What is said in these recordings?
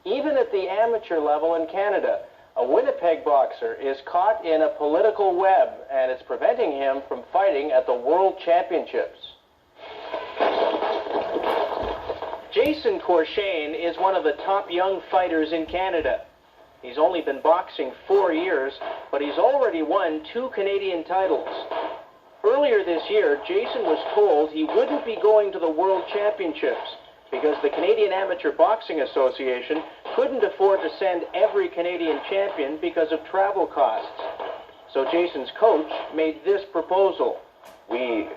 Even at the amateur level in Canada, a Winnipeg boxer is caught in a political web, and it's preventing him from fighting at the World Championships. Jason Courchene is one of the top young fighters in Canada. He's only been boxing 4 years, but he's already won 2 Canadian titles. Earlier this year, Jason was told he wouldn't be going to the World Championships because the Canadian Amateur Boxing Association couldn't afford to send every Canadian champion because of travel costs. So Jason's coach made this proposal. We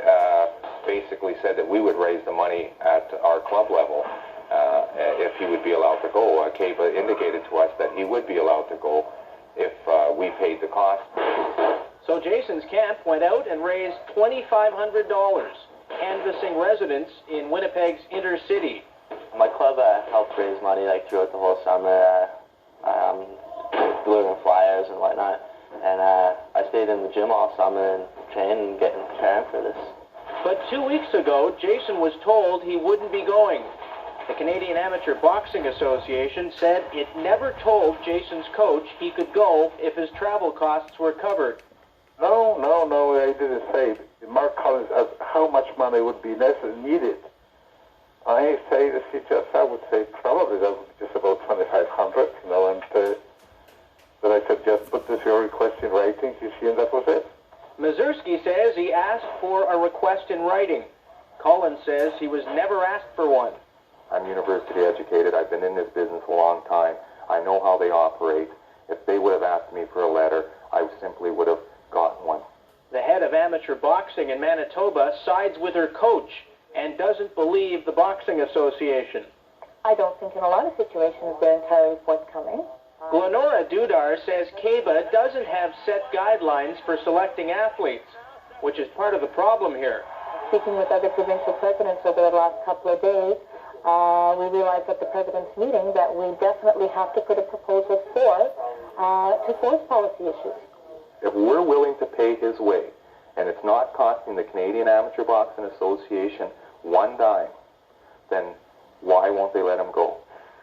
basically said that we would raise the money at our club level if he would be allowed to go. Kaba indicated to us that he would be allowed to go if we paid the cost. So Jason's camp went out and raised $2,500, canvassing residents in Winnipeg's inner city. My club helped raise money throughout the whole summer, delivering flyers and whatnot. And I stayed in the gym all summer and trained and preparing for this. But 2 weeks ago, Jason was told he wouldn't be going. The Canadian Amateur Boxing Association said it never told Jason's coach he could go if his travel costs were covered. No, I didn't say. Mark Collins asked how much money would be needed. I say the CTS, I would say probably that would be just about $2,500, and but I said just put this your request in writing, you see, and that was it. Mazursky says he asked for a request in writing. Collins says he was never asked for one. I'm university educated. I've been in this business a long time. I know how they operate. If they would have asked me for a letter, I simply would have gotten one. The head of amateur boxing in Manitoba sides with her coach and doesn't believe the Boxing Association. I don't think in a lot of situations they're entirely forthcoming. Glenora Dudar says Kaba doesn't have set guidelines for selecting athletes, which is part of the problem here. Speaking with other provincial presidents over the last couple of days, we realized at the president's meeting that we definitely have to put a proposal forth to force policy issues. If we're willing to pay his way, and it's not costing the Canadian Amateur Boxing Association one dime, then why won't they let him go?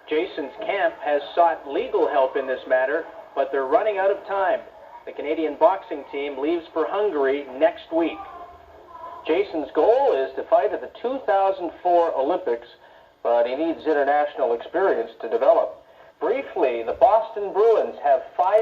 Jason's camp has sought legal help in this matter, but they're running out of time. The Canadian boxing team leaves for Hungary next week. Jason's goal is to fight at the 2004 Olympics, but he needs international experience to develop. Briefly, the Boston Bruins have 5